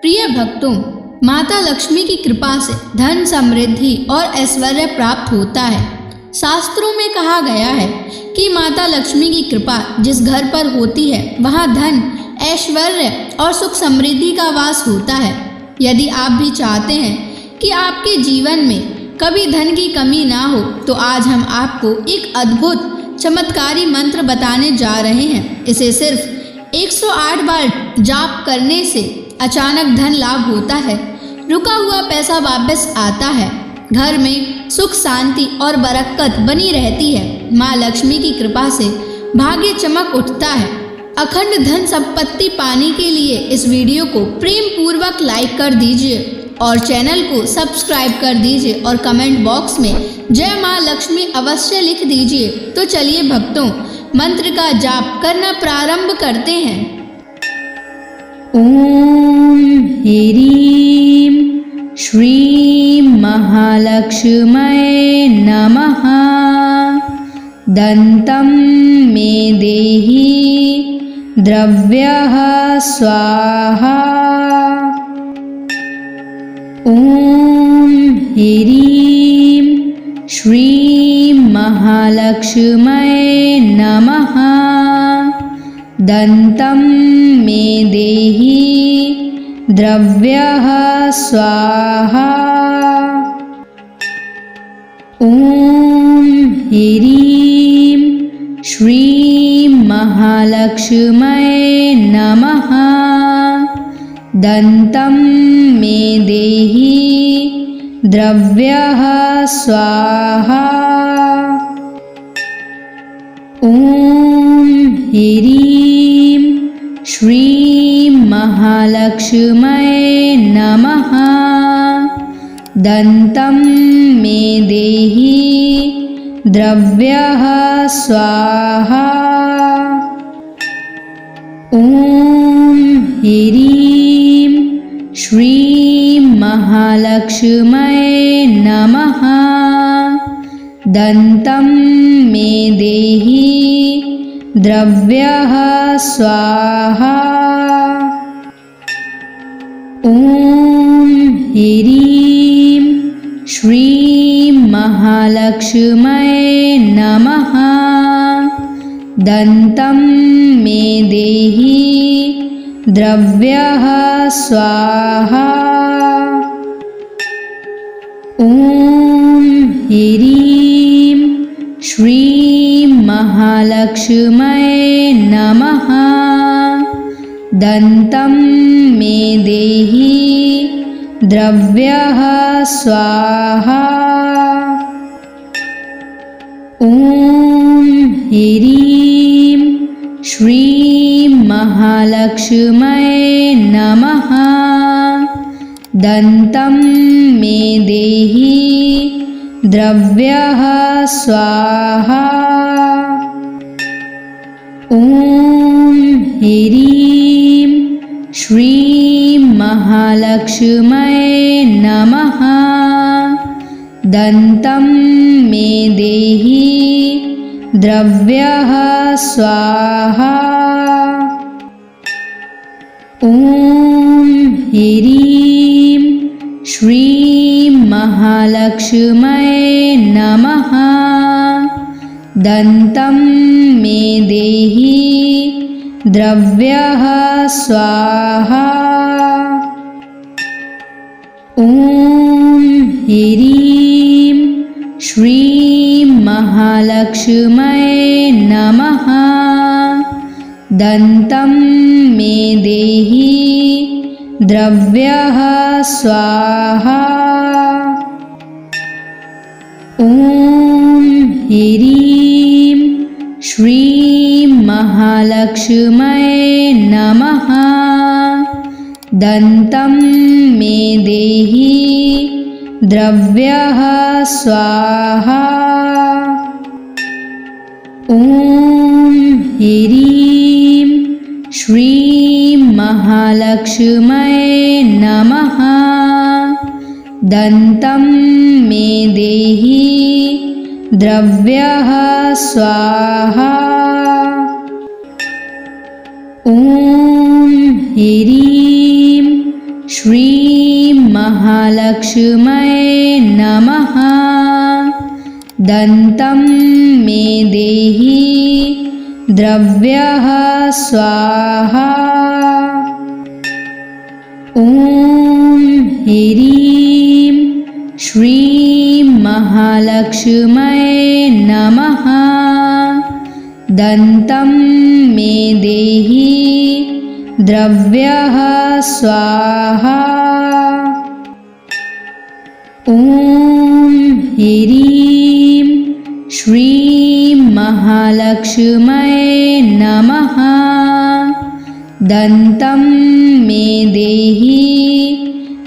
प्रिय भक्तों, माता लक्ष्मी की कृपा से धन, समृद्धि और ऐश्वर्य प्राप्त होता है। शास्त्रों में कहा गया है कि माता लक्ष्मी की कृपा जिस घर पर होती है वहाँ धन, ऐश्वर्य और सुख समृद्धि का वास होता है। यदि आप भी चाहते हैं कि आपके जीवन में कभी धन की कमी ना हो तो आज हम आपको एक अद्भुत चमत्कारी मंत्र बताने जा रहे हैं। इसे सिर्फ 108 बार जाप करने से अचानक धन लाभ होता है, रुका हुआ पैसा वापस आता है, घर में सुख, शांति और बरकत बनी रहती है। माँ लक्ष्मी की कृपा से भाग्य चमक उठता है। अखंड धन संपत्ति पाने के लिए इस वीडियो को प्रेम पूर्वक लाइक कर दीजिए और चैनल को सब्सक्राइब कर दीजिए और कमेंट बॉक्स में जय माँ लक्ष्मी अवश्य लिख दीजिए। तो चलिए भक्तों, मंत्र का जाप करना प्रारंभ करते हैं। ओम ह्रीं श्रीं महालक्ष्म्यै नमः। दन्तं मे देहि द्रव्यः स्वाहा। ओम ह्रीं श्रीं महालक्ष्म्यै नमः। दन्तं मे देहि द्रव्यः स्वाहा। ओम ह्रीं श्रीं महालक्ष्म्यै नमः। दन्तं मे देहि द्रव्यः स्वाहा। ओम ह्रीं श्रीं महालक्ष्म्यै नमः। दन्तं मे देहि द्रव्यः स्वाहा। ओम ह्रीं श्रीं महालक्ष्म्यै नमः। दन्तं मे देहि द्रव्यः स्वाहा। ओम ह्रीं श्रीं महालक्ष्म्यै नमः। दन्तं मे देहि द्रव्यः स्वाहा। ओम ह्रीं श्रीं महालक्ष्म्यै नमः। दन्तं मे देहि द्रव्यः स्वाहा। ओम ह्रीं श्रीं महालक्ष्म्यै नमः। दन्तं मे देहि द्रव्यः स्वाहा। ओम ह्रीं श्रीं महालक्ष्म्यै नमः। दन्तं मे देहि द्रव्यः स्वाहा। ओम ह्रीं श्रीं महालक्ष्म्यै नमः। दन्तं मे देहि द्रव्यः स्वाहा। ओम ह्रीं श्रीं महालक्ष्म्यै नमः। दन्तं मे देहि द्रव्यः स्वाहा। ओम ह्रीं श्रीं महालक्ष्म्यै नमः। दन्तं मे देहि द्रव्यः स्वाहा। ओम ह्रीं श्रीं महालक्ष्म्यै नमः। दन्तं मे देहि द्रव्यः स्वाहा। ओम ह्रीं महालक्ष्म्यै नमः। दन्तं मे देहि द्रव्यः स्वाहा। ॐ ह्रीं श्रीं महालक्ष्म्यै नमः। दन्तं मे देहि द्रव्यः स्वाहा। ॐ ह्रीं श्रीं महालक्ष्म्यै नमः। दन्तं मे देहि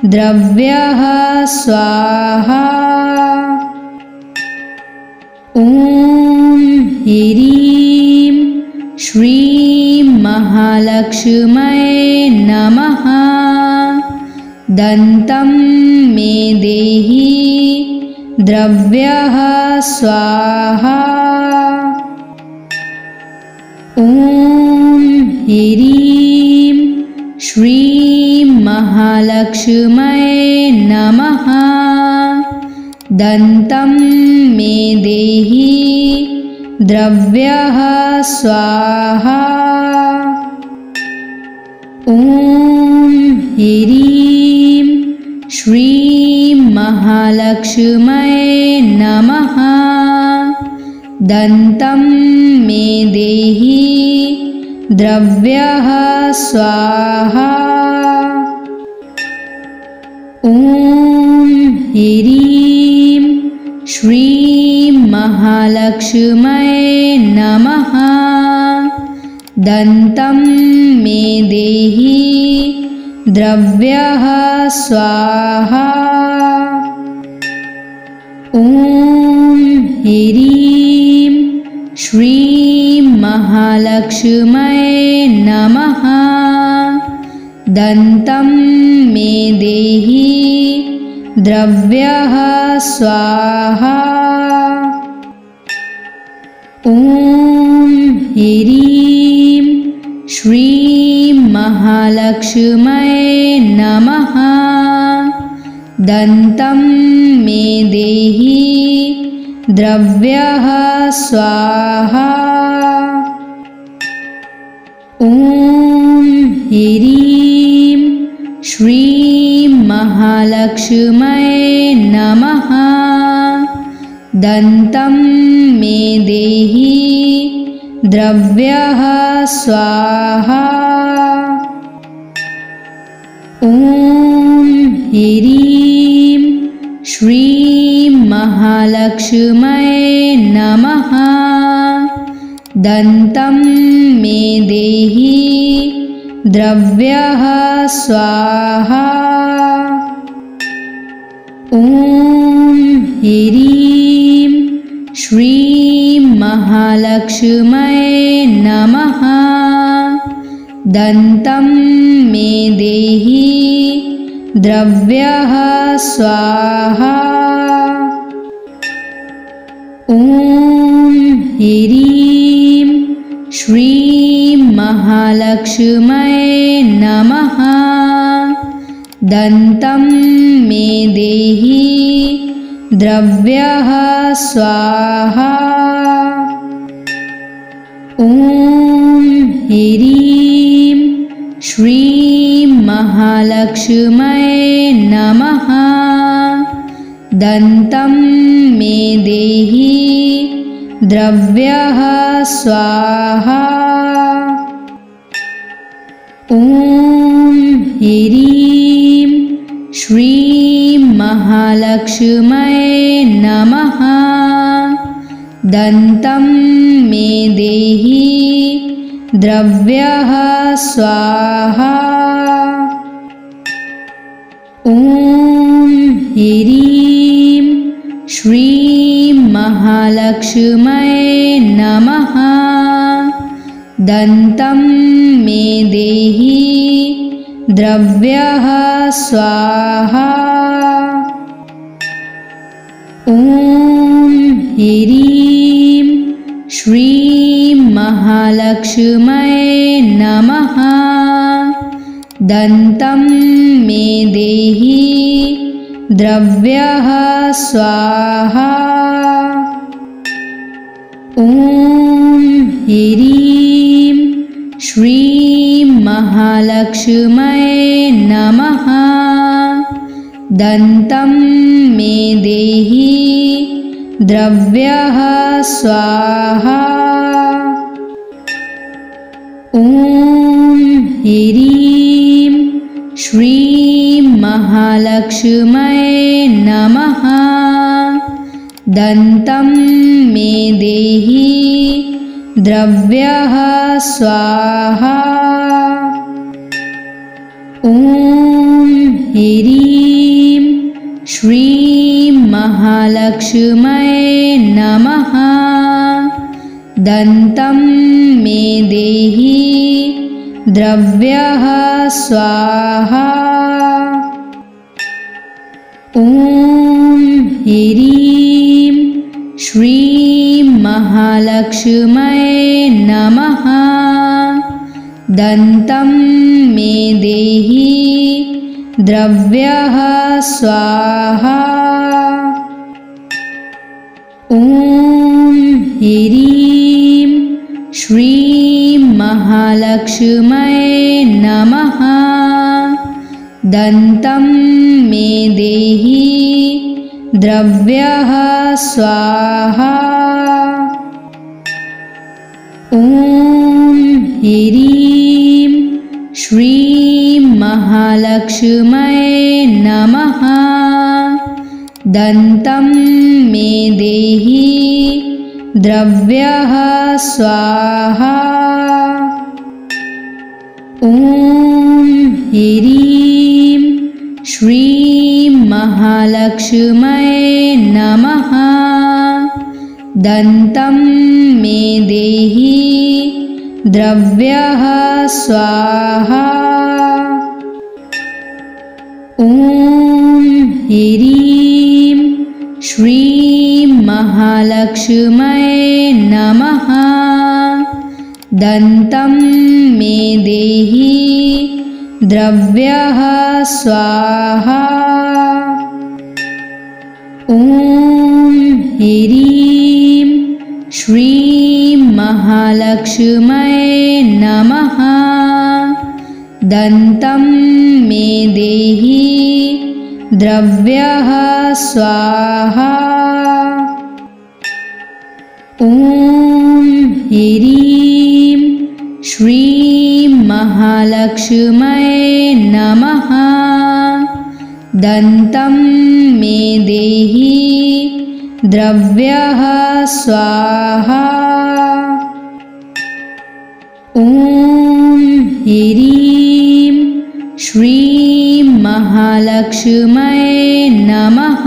द्रव्यः स्वाहा। ॐ ह्रीं श्रीं महालक्ष्म्यै नमः। दन्तं मे देहि द्रव्यः स्वाहा। ॐ ह्रीं श्रीं महालक्ष्म्यै नमः। दन्तं मे देहि द्रव्यः स्वाहा। ॐ ह्रीं श्रीं महालक्ष्म्यै नमः। दन्तं मे देहि द्रव्यः स्वाहा। ॐ ह्रीं श्रीं महालक्ष्म्यै नमः। दन्तं मे देहि द्रव्यः स्वाहा। ॐ ह्रीं श्रीं महालक्ष्म्यै नमः। दन्तं मे देहि द्रव्यः स्वाहा। ॐ ह्रीं श्रीं महालक्ष्म्यै नमः। दन्तं मे देहि द्रव्यः स्वाहा। ॐ ह्रीं श्रीं महालक्ष्म्यै नमः। दन्तं मे देहि द्रव्यः स्वाहा। ॐ ह्रीं श्रीं महालक्ष्म्यै नमः। दन्तं मे देहि द्रव्यः स्वाहा। ॐ ह्रीं श्रीं महालक्ष्म्यै नमः। दन्तं मे देहि द्रव्यः स्वाहा। ॐ ह्रीं श्रीं महालक्ष्म्यै नमः। दन्तं मे देहि द्रव्यः स्वाहा। ॐ ह्रीं श्रीं महालक्ष्म्यै नमः। दन्तं मे देहि द्रव्यः स्वाहा। ॐ ह्रीं श्रीं महालक्ष्म्यै नमः। दन्तं मे देहि द्रव्यः स्वाहा। ॐ ह्रीं श्रीं महालक्ष्म्यै नमः। दन्तं मे देहि द्रव्यः स्वाहा। ॐ ह्रीं श्रीं महालक्ष्म्यै नमः। दन्तं मे देहि द्रव्यः स्वाहा। ॐ ह्रीं श्रीं महालक्ष्म्यै नमः। दन्तं मे देहि द्रव्यः स्वाहा। ॐ ह्रीं श्रीं महालक्ष्म्यै नमः। दन्तं मे देहि द्रव्यः स्वाहा। ॐ ह्रीं श्रीं महालक्ष्म्यै नमः। दन्तं मे देहि द्रव्यः स्वाहा। ॐ ह्रीं श्रीं महालक्ष्म्यै नमः। दन्तं मे देहि द्रव्यः स्वाहा। ॐ ह्रीं श्रीं महालक्ष्म्यै नमः। दन्तं मे देहि द्रव्यः स्वाहा। ॐ ह्रीं श्रीं महालक्ष्म्यै नमः। दन्तं मे देहि द्रव्यः स्वाहा। ॐ ह्रीं श्रीं महालक्ष्म्यै नमः। दन्तं मे देहि द्रव्यः स्वाहा। ॐ ह्रीं श्रीं महालक्ष्म्यै नमः। दन्तं मे देहि द्रव्यः स्वाहा। ॐ ह्रीं श्रीं महालक्ष्म्यै नमः। दन्तं मे देहि द्रव्यः स्वाहा। ॐ ह्रीं श्रीं महालक्ष्म्यै नमः। दन्तं मे देहि द्रव्यः स्वाहा। ॐ ह्रीं श्रीं महालक्ष्म्यै नमः।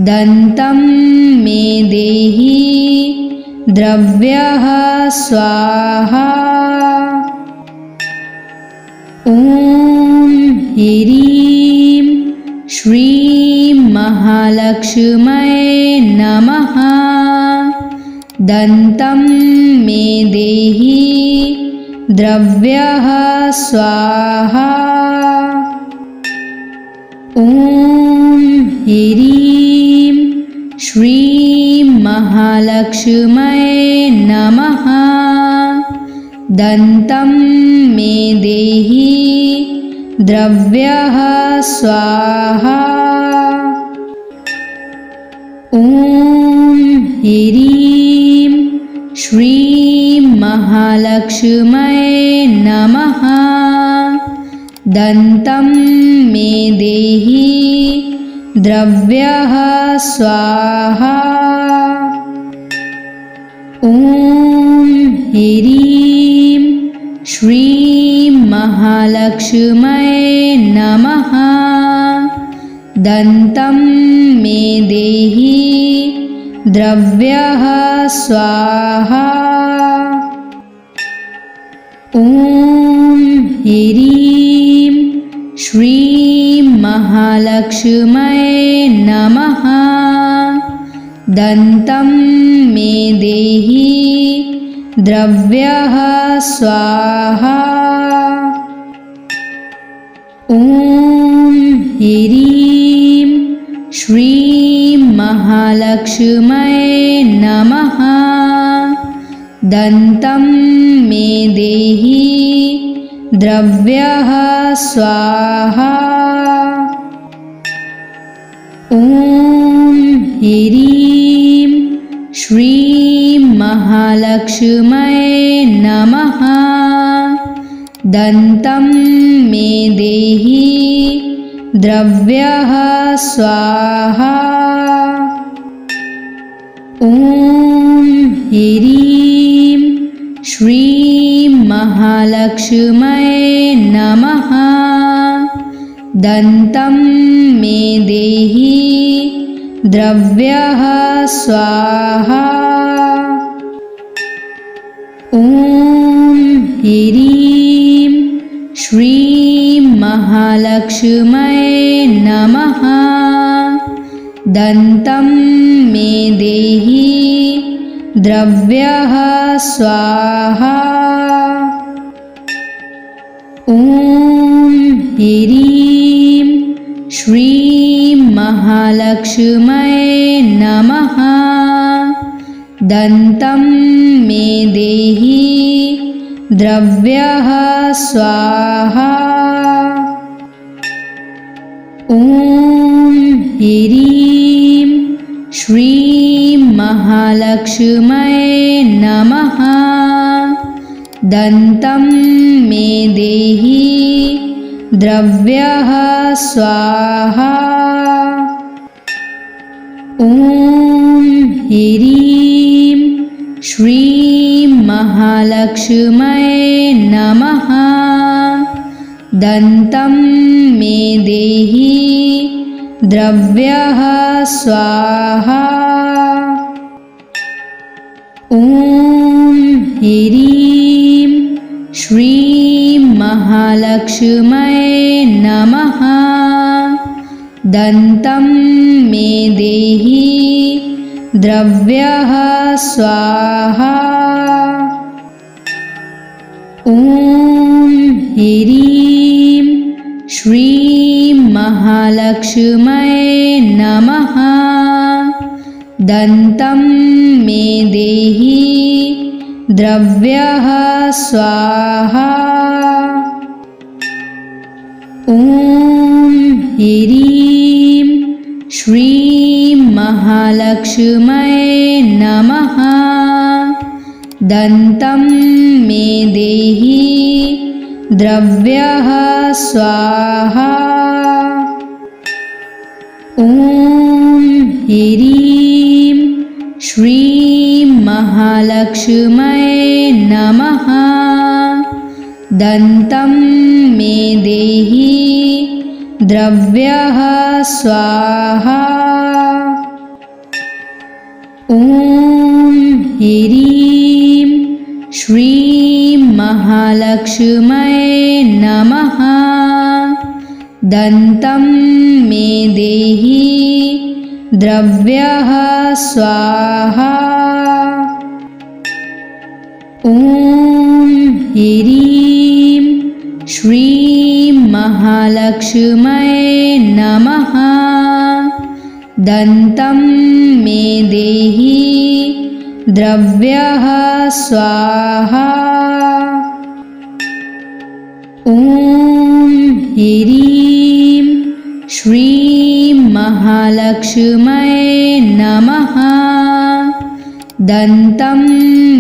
दन्तं मे देहि द्रव्यः स्वाहा। ॐ ह्रीं श्रीं महालक्ष्म्यै नमः। दन्तं मे देहि द्रव्यः स्वाहा। ॐ ह्रीं श्रीं महालक्ष्म्यै नमः। दन्तं मे देहि द्रव्यः स्वाहा। ॐ ह्रीं श्रीं महालक्ष्म्यै नमः। दन्तं मे देहि द्रव्यः स्वाहा। ॐ ह्रीं श्रीं महालक्ष्म्यै नमः। दन्तं मे देहि द्रव्यः स्वाहा। ॐ ह्रीं श्रीं महालक्ष्म्यै नमः। दन्तं मे देहि द्रव्यः स्वाहा। ॐ ह्रीं श्रीं महालक्ष्म्यै नमः। दन्तं मे देहि द्रव्यः स्वाहा। ॐ ह्रीं श्रीं महालक्ष्म्यै नमः। दन्तं मे देहि द्रव्यः स्वाहा। ॐ ह्रीं श्रीं महालक्ष्म्यै नमः। दन्तं मे देहि द्रव्यः स्वाहा। ॐ ह्रीं श्रीं महालक्ष्म्यै नमः। दन्तं मे देहि द्रव्यः स्वाहा। ॐ ह्रीं श्रीं महालक्ष्म्यै नमः। दन्तं मे देहि द्रव्यः स्वाहा। ॐ ह्रीं श्रीं महालक्ष्म्यै नमः। दन्तं मे देहि द्रव्यः स्वाहा। ॐ ह्रीं श्रीं महालक्ष्म्यै नमः। दन्तं मे देहि द्रव्यः स्वाहा। ॐ ह्रीं श्रीं महालक्ष्म्यै नमः। दन्तं मे देहि द्रव्यः स्वाहा। ॐ ह्रीं श्रीं महालक्ष्म्यै नमः। दन्तं मे देहि द्रव्यः स्वाहा। ॐ ह्रीं श्रीं महालक्ष्म्यै नमः। दन्तं मे देहि द्रव्यः स्वाहा। ॐ ह्रीं श्रीं महालक्ष्म्यै नमः। दन्तं मे देहि द्रव्यः स्वाहा। ॐ ह्रीं श्रीं महालक्ष्म्यै नमः। दन्तं मे देहि द्रव्यः स्वाहा। ॐ ह्रीं श्रीं महालक्ष्म्यै नमः। दन्तं मे देहि द्रव्यः स्वाहा। ॐ ह्रीं श्रीं महालक्ष्म्यै नमः। दन्तं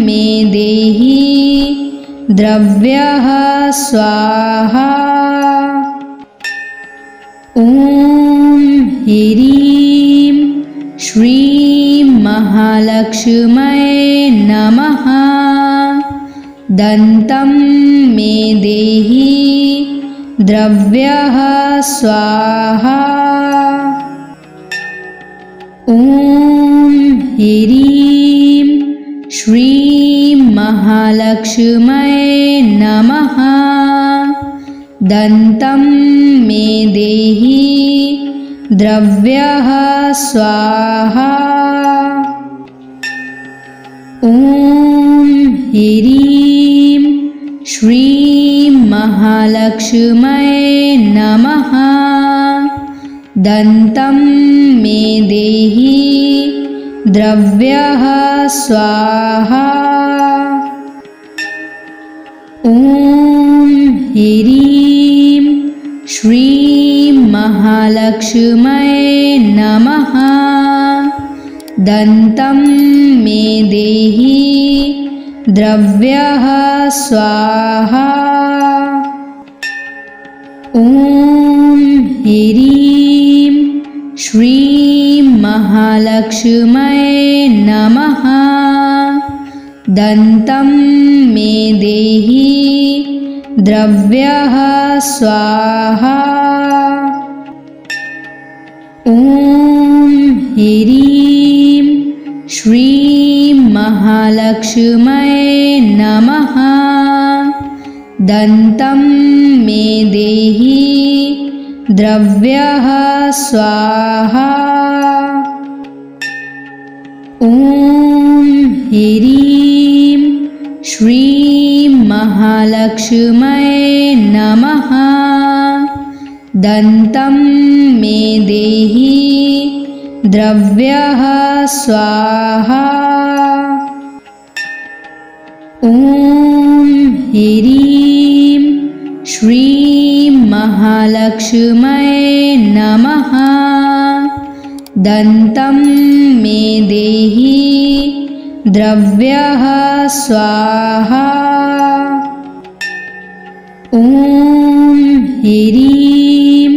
मे देहि द्रव्यः स्वाहा। ॐ ह्रीं श्रीं महालक्ष्म्यै नमः। दन्तं मे देहि द्रव्यः स्वाहा। ॐ ह्रीं श्रीं महालक्ष्म्यै नमः। दन्तं मे देहि द्रव्यः स्वाहा। ॐ ह्रीं श्रीं महालक्ष्म्यै नमः। दन्तं मे देहि द्रव्यः स्वाहा। ॐ ह्रीं श्रीं महालक्ष्म्यै नमः। दन्तं मे देहि द्रव्यः स्वाहा। ॐ ह्रीं श्रीं महालक्ष्म्यै नमः। दन्तं मे देहि द्रव्यः स्वाहा। ॐ ह्रीं श्रीं महालक्ष्म्यै नमः। दन्तं मे देहि द्रव्यः स्वाहा। ॐ ह्रीं श्रीं महालक्ष्म्यै नमः। दन्तं मे देहि द्रव्यः स्वाहा। ॐ ह्रीं श्रीं महालक्ष्म्यै नमः। दन्तं मे देहि द्रव्यः स्वाहा। ॐ ह्रीं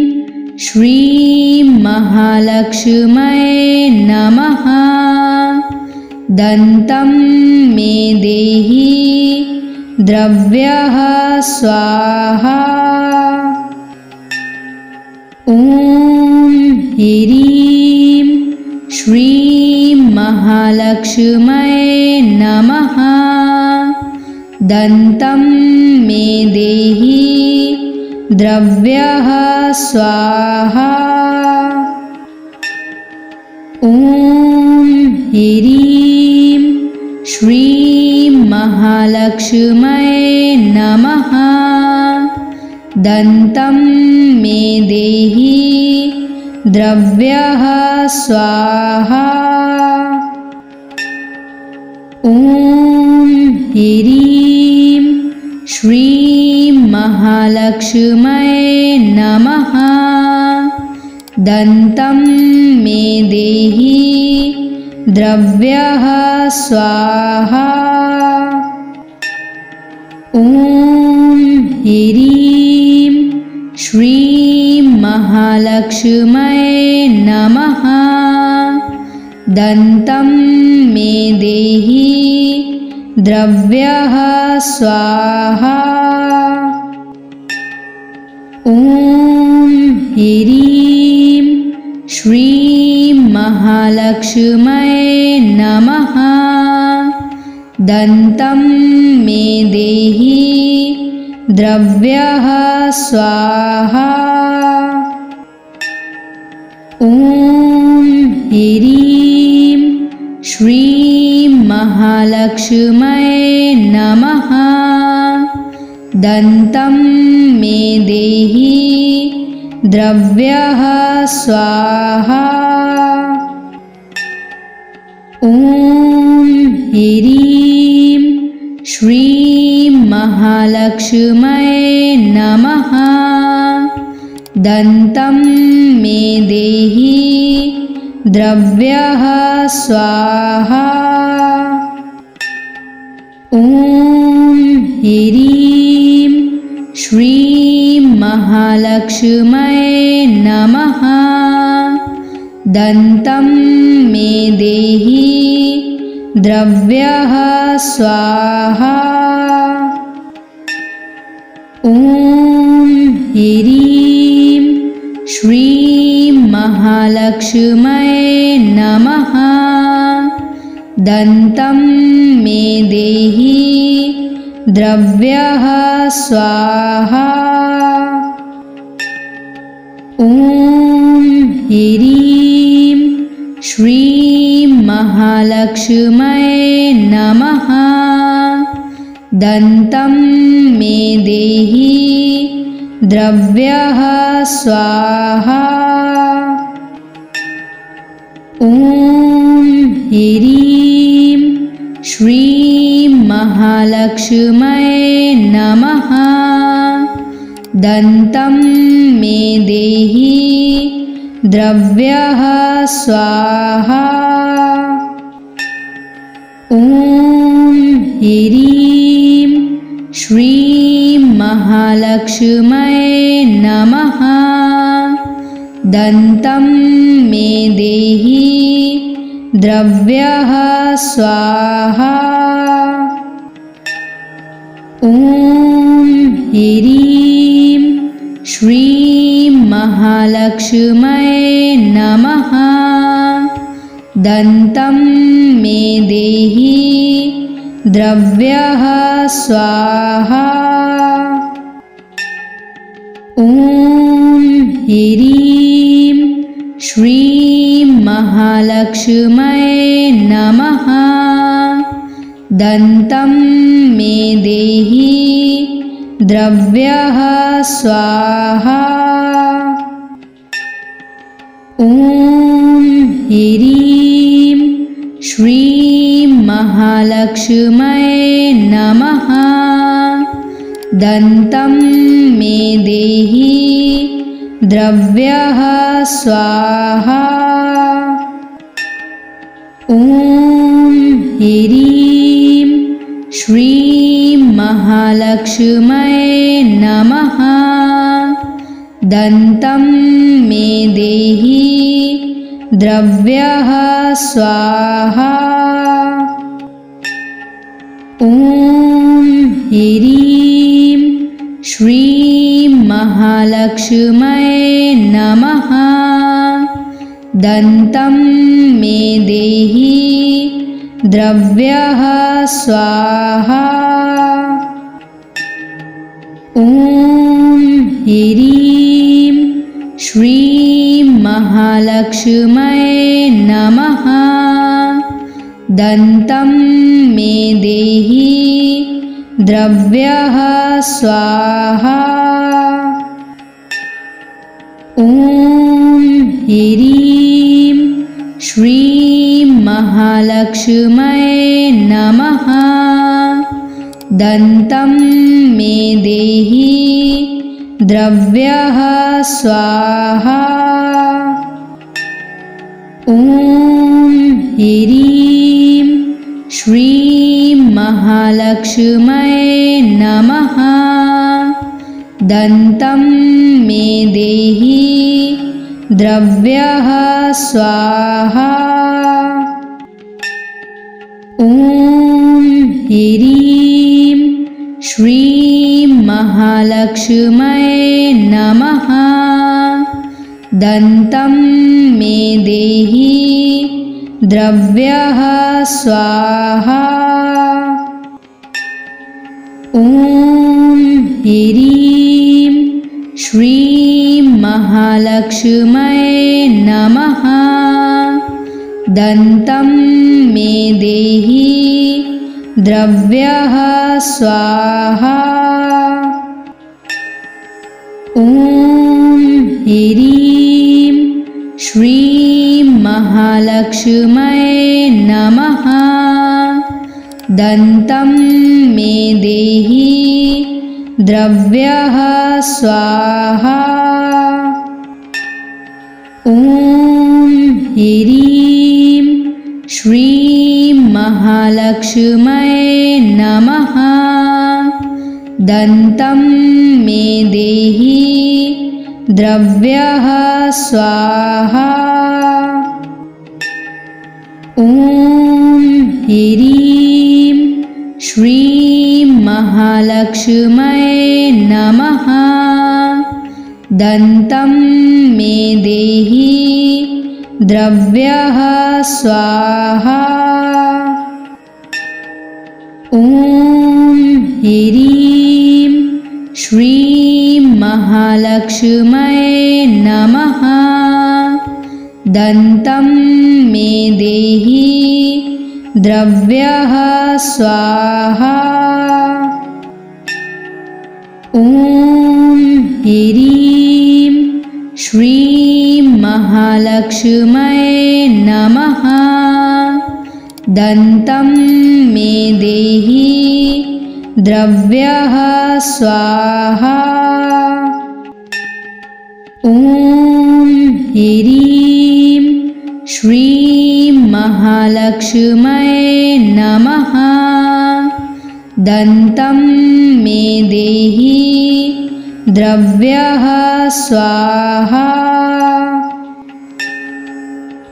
श्रीं महालक्ष्म्यै नमः। दन्तं मे देहि द्रव्यः स्वाहा। ॐ ह्रीं श्रीं महालक्ष्म्यै नमः। दन्तं मे देहि द्रव्यः स्वाहा। ॐ ह्रीं श्रीं महालक्ष्म्यै नमः। दन्तं मे देहि द्रव्यः स्वाहा। ॐ ह्रीं श्रीं महालक्ष्म्यै नमः। दन्तं मे देहि द्रव्यः स्वाहा। ॐ ह्रीं श्रीं महालक्ष्म्यै नमः। दन्तं मे देहि द्रव्यः स्वाहा। ॐ ह्रीं श्रीं महालक्ष्म्यै नमः। दन्तं मे देहि द्रव्यः स्वाहा। ॐ ह्रीं श्रीं महालक्ष्म्यै नमः। दन्तं मे देहि द्रव्यः स्वाहा। ॐ ह्रीं श्रीं महालक्ष्म्यै नमः। दन्तं मे देहि द्रव्यः स्वाहा। ॐ ह्रीं श्रीं महालक्ष्म्यै नमः। दन्तं मे देहि द्रव्यः स्वाहा। ॐ ह्रीं श्रीं महालक्ष्म्यै नमः। दन्तं मे देहि द्रव्यः स्वाहा। ॐ ह्रीं श्रीं महालक्ष्म्यै नमः। दन्तं मे देहि द्रव्यः स्वाहा। ॐ ह्रीं श्रीं महालक्ष्म्यै नमः। दन्तं मे देहि द्रव्यः स्वाहा। ॐ ह्रीं श्रीं महालक्ष्म्यै नमः। दन्तं मे देहि द्रव्यः स्वाहा। ॐ ह्रीं श्रीं महालक्ष्म्यै नमः। दन्तं मे देहि द्रव्यः स्वाहा। ॐ ह्रीं श्रीं महालक्ष्म्यै नमः। दन्तं मे देहि द्रव्यः स्वाहा। ॐ ह्रीं श्रीं महालक्ष्म्यै नमः। दन्तं मे देहि द्रव्यः स्वाहा। ॐ ह्रीं श्रीं महालक्ष्म्यै नमः। दन्तं मे देहि द्रव्यः स्वाहा। ॐ ह्रीं श्रीं महालक्ष्म्यै नमः। दन्तं मे देहि द्रव्यः स्वाहा। ॐ ह्रीं श्रीं महालक्ष्म्यै नमः। दन्तं मे देहि द्रव्यः स्वाहा। ॐ ह्रीं श्रीं महालक्ष्म्यै नमः। दन्तं मे देहि द्रव्यः स्वाहा। ॐ ह्रीं श्रीं महालक्ष्म्यै नमः। दन्तं मे देहि द्रव्यः स्वाहा। ॐ ह्रीं श्रीं महालक्ष्म्यै नमः। दन्तं मे देहि द्रव्यः स्वाहा। ॐ ह्रीं श्रीं महालक्ष्म्यै नमः। दन्तं मे देहि द्रव्यः स्वाहा। ॐ ह्रीं श्रीं महालक्ष्म्यै नमः। दन्तं मे देहि द्रव्यः स्वाहा। ॐ ह्रीं श्रीं महालक्ष्म्यै नमः। दन्तं मे देहि द्रव्यः स्वाहा। ॐ ह्रीं श्रीं महालक्ष्म्यै नमः। दन्तं मे देहि द्रव्यः स्वाहा। ॐ ह्रीं श्रीं महालक्ष्म्यै नमः। दन्तं मे देहि द्रव्यः स्वाहा। ॐ ह्रीं श्रीं महालक्ष्म्यै नमः। दन्तं मे देहि द्रव्यः स्वाहा। ॐ ह्रीं श्रीं महालक्ष्म्यै नमः। दन्तं मे देहि द्रव्यः स्वाहा।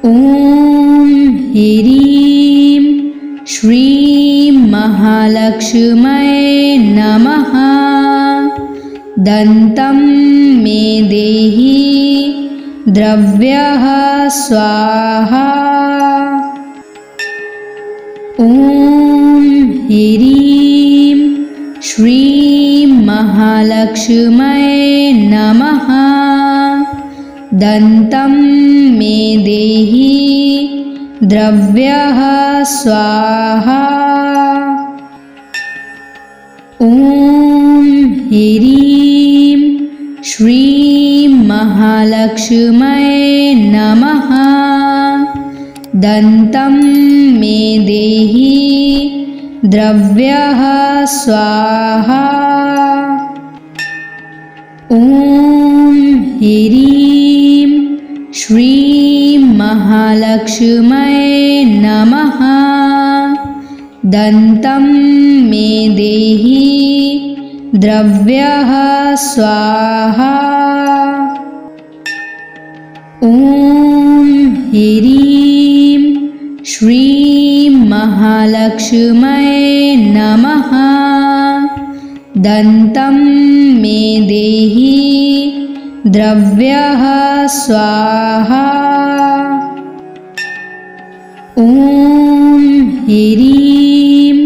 ॐ ह्रीं श्रीं महालक्ष्म्यै नमः। दन्तं मे देहि द्रव्यः स्वाहा। ॐ ह्रीं श्रीं महालक्ष्म्यै नमः। दन्तं मे देहि द्रव्यः स्वाहा। ॐ ह्रीं श्रीं महालक्ष्म्यै नमः। दन्तं मे देहि द्रव्यः स्वाहा। ॐ ह्रीं श्रीं महालक्ष्म्यै नमः। दन्तं मे देहि द्रव्यः स्वाहा। ॐ ह्रीं श्रीं महालक्ष्म्यै नमः। दन्तं मे देहि द्रव्यः स्वाहा। ॐ ह्रीं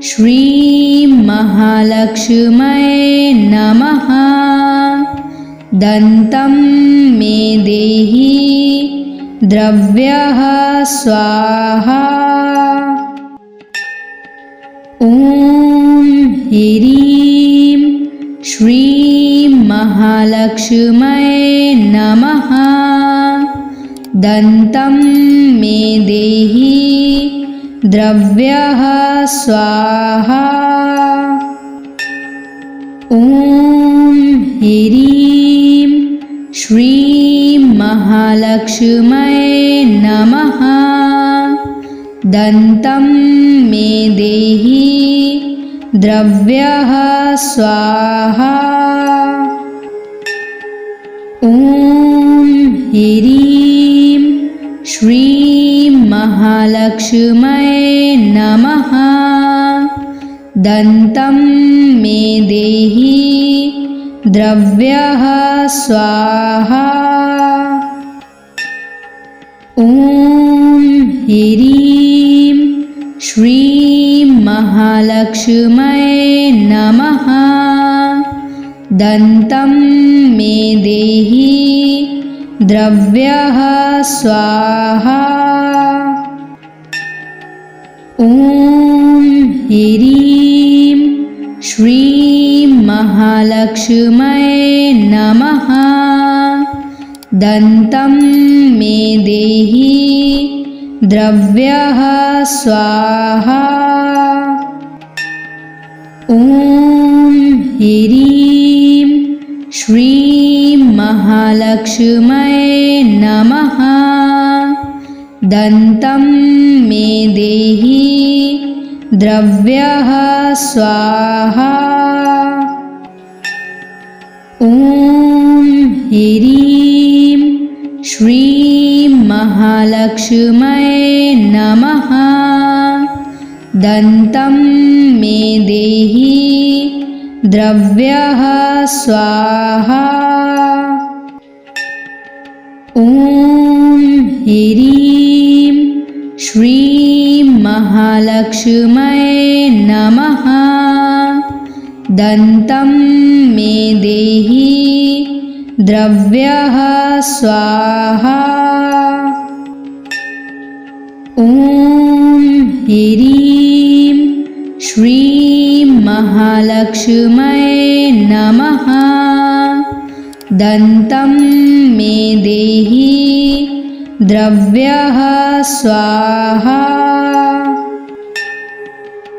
श्रीं महालक्ष्म्यै नमः। दन्तं मे देहि द्रव्यः स्वाहा। ॐ ह्रीं श्रीं महालक्ष्म्यै नमः। दन्तं मे देहि द्रव्यः स्वाहा। ॐ ह्रीं श्रीं महालक्ष्म्यै नमः। दन्तं मे देहि द्रव्यः स्वाहा। ॐ ह्रीं श्रीं महालक्ष्म्यै नमः। दन्तं मे देहि द्रव्यः स्वाहा। ॐ ह्रीं श्रीं महालक्ष्म्यै नमः। दन्तं मे देहि द्रव्यः स्वाहा। ॐ ह्रीं श्रीं महालक्ष्म्यै नमः। दन्तं मे देहि द्रव्यः स्वाहा। ॐ ह्रीं श्रीं महालक्ष्म्यै नमः। दन्तं मे देहि द्रव्यः स्वाहा। ॐ ह्रीं श्रीं महालक्ष्म्यै नमः। दन्तं मे देहि द्रव्यः स्वाहा। ॐ ह्रीं श्रीं महालक्ष्म्यै नमः। दन्तं मे देहि द्रव्यः स्वाहा। ॐ ह्रीं श्रीं महालक्ष्म्यै नमः। दन्तं मे देहि द्रव्यः स्वाहा।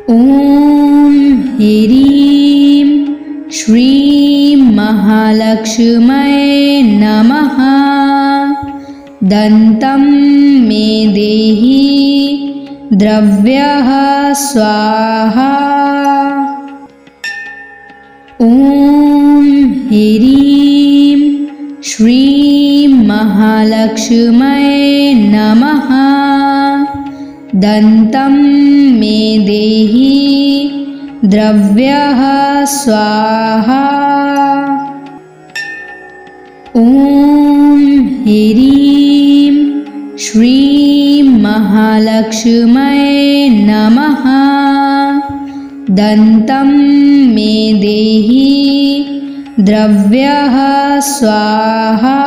ॐ ह्रीं श्रीं महालक्ष्म्यै नमः। दन्तं मे देहि द्रव्यः स्वाहा। ॐ ह्रीं श्रीं महालक्ष्म्यै नमः। दन्तं मे देहि द्रव्यः स्वाहा। ॐ ह्रीं श्रीं महालक्ष्म्यै नमः। दन्तं मे देहि द्रव्यः स्वाहा।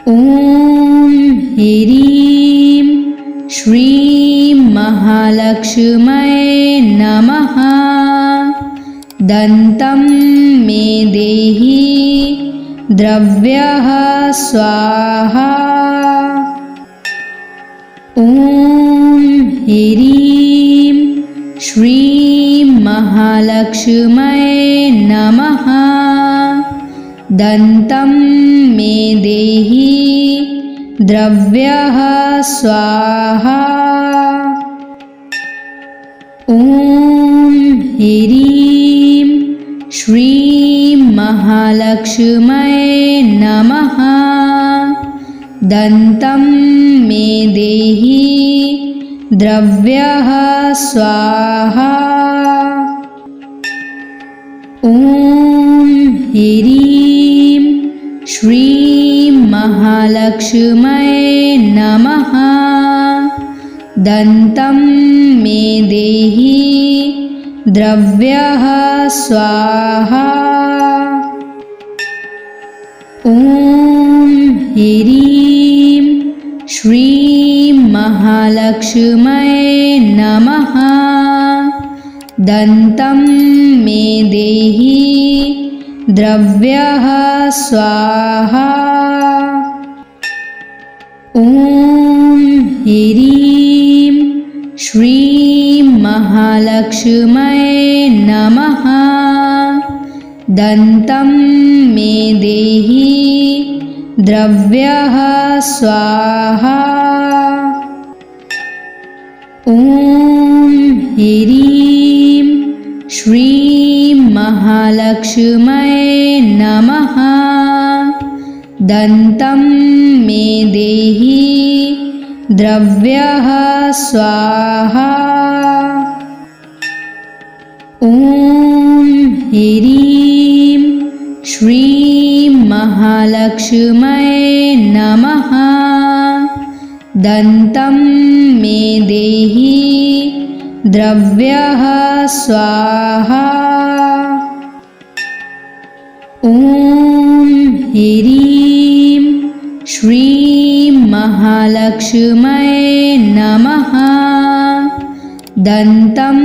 ॐ ह्रीं श्रीं महालक्ष्म्यै नमः। दन्तं मे देहि द्रव्यः स्वाहा। ॐ ह्रीं श्रीं महालक्ष्म्यै नमः। दन्तं मे देहि द्रव्यः स्वाहा। ॐ ह्रीं श्रीं महालक्ष्म्यै नमः। दन्तं मे देहि द्रव्यः स्वाहा। ॐ ह्रीं श्रीं महालक्ष्म्यै नमः। दन्तं मे देहि द्रव्यः स्वाहा। ॐ ह्रीं श्रीं महालक्ष्म्यै नमः। दन्तं मे देहि द्रव्यः स्वाहा। ॐ ह्रीं श्रीं महालक्ष्म्यै नमः। दन्तं मे देहि द्रव्यः स्वाहा। ॐ ह्रीं श्रीं महालक्ष्म्यै नमः। दन्तं मे देहि द्रव्यः स्वाहा। ॐ ह्रीं श्रीं महालक्ष्म्यै नमः। दन्तं मे देहि द्रव्यः स्वाहा। ॐ ह्रीं श्रीं महालक्ष्म्यै नमः। दन्तं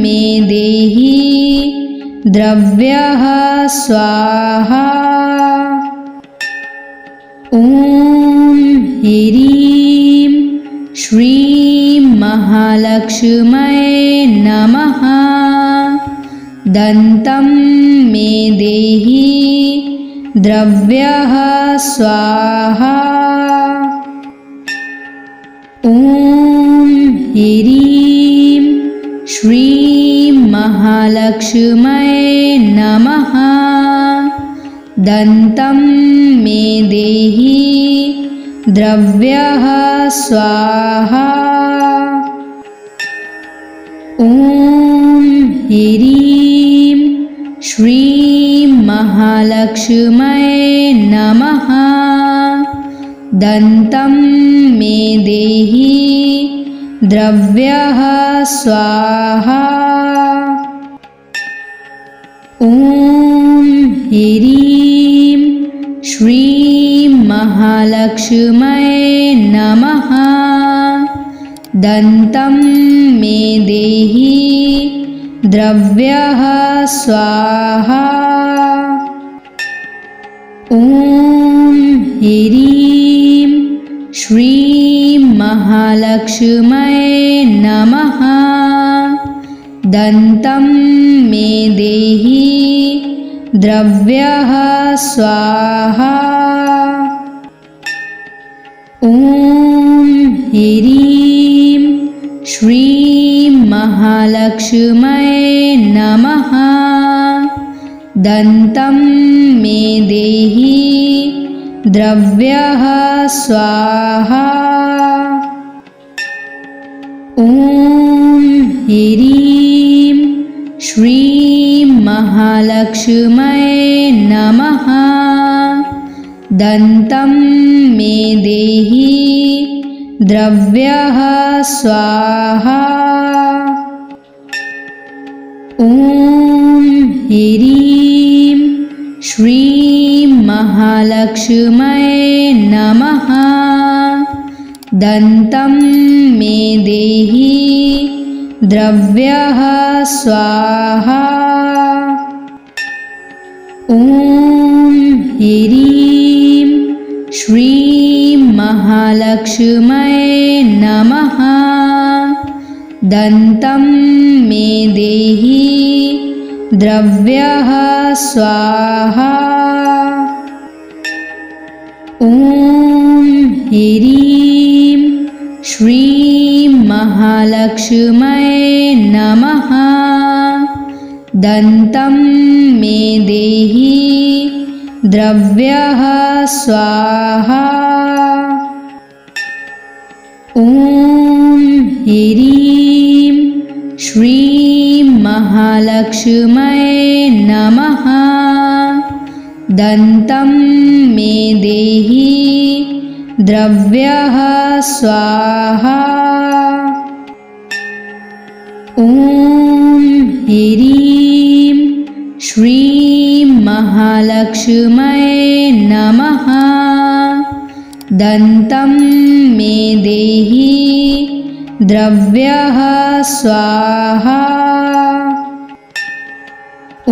मे देहि द्रव्यः स्वाहा। ॐ ह्रीं श्रीं महालक्ष्म्यै नमः। दन्तं मे देहि द्रव्यः स्वाहा। ॐ ह्रीं श्रीं महालक्ष्म्यै नमः। दन्तं मे देहि द्रव्यः स्वाहा। ॐ ह्रीं श्रीं महालक्ष्म्यै नमः। दन्तं मे देहि द्रव्यः स्वाहा। ॐ ह्रीं श्रीं महालक्ष्म्यै नमः। दन्तं मे देहि द्रव्यः स्वाहा। ॐ ह्रीं श्रीं महालक्ष्म्यै नमः। दन्तं मे देहि द्रव्यः स्वाहा। ॐ ह्रीं श्रीं महालक्ष्म्यै नमः। दन्तं मे देहि द्रव्यः स्वाहा। ॐ ह्रीं श्रीं महालक्ष्म्यै नमः। दन्तं मे देहि द्रव्यः स्वाहा। ॐ ह्रीं श्रीं महालक्ष्म्यै नमः। दन्तं मे देहि द्रव्यः स्वाहा। ॐ ह्रीं श्रीं महालक्ष्म्यै नमः। दन्तं मे देहि द्रव्यः स्वाहा। ॐ ह्रीं श्रीं महालक्ष्म्यै नमः। दन्तं मे देहि द्रव्यः स्वाहा। ॐ ह्रीं श्रीं महालक्ष्म्यै नमः। दन्तं मे देहि द्रव्यः स्वाहा। ॐ ह्रीं श्रीं महालक्ष्म्यै नमः। दन्तं मे देहि द्रव्यः स्वाहा। ॐ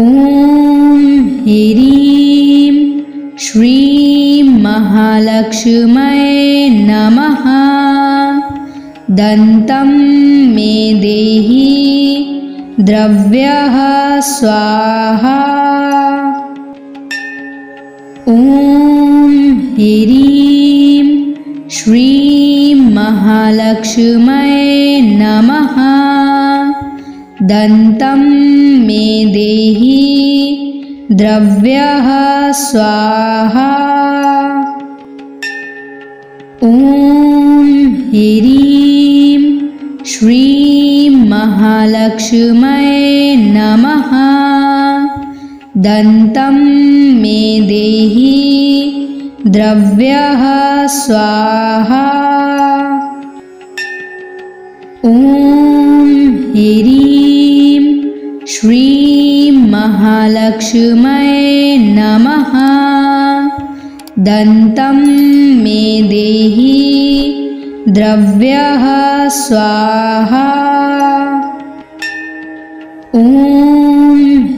ह्रीं श्रीं महालक्ष्म्यै नमः। दन्तं मे देहि द्रव्यः स्वाहा। ॐ ह्रीं श्रीं महालक्ष्म्यै नमः। दन्तं मे देहि द्रव्यः स्वाहा। ॐ ह्रीं श्रीं महालक्ष्म्यै नमः। दन्तं मे देहि द्रव्यः स्वाहा। ॐ ह्रीं श्रीं महालक्ष्म्यै नमः। दन्तं मे देहि द्रव्यः स्वाहा। ॐ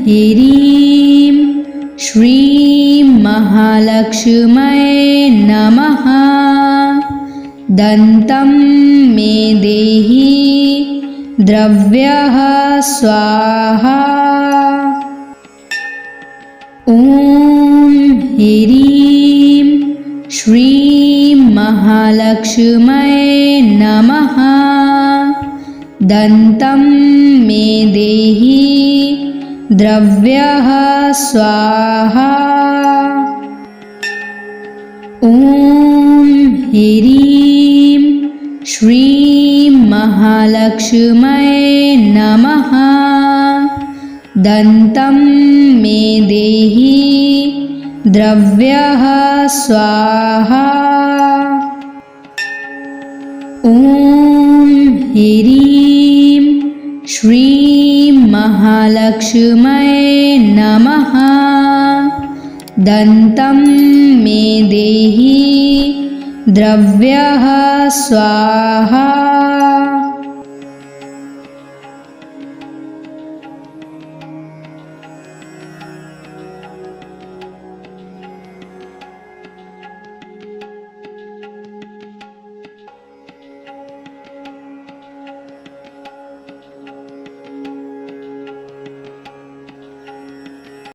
ह्रीं श्रीं महालक्ष्म्यै नमः। दन्तं मे देहि द्रव्यः स्वाहा। ॐ ह्रीं श्रीं महालक्ष्म्यै नमः। दन्तं मे देहि द्रव्यः स्वाहा। ॐ ह्रीं श्रीं महालक्ष्म्यै नमः। दन्तं मे देहि द्रव्यः स्वाहा। ॐ ह्रीं श्रीं महालक्ष्म्यै नमः। दन्तं मे देहि द्रव्यः स्वाहा।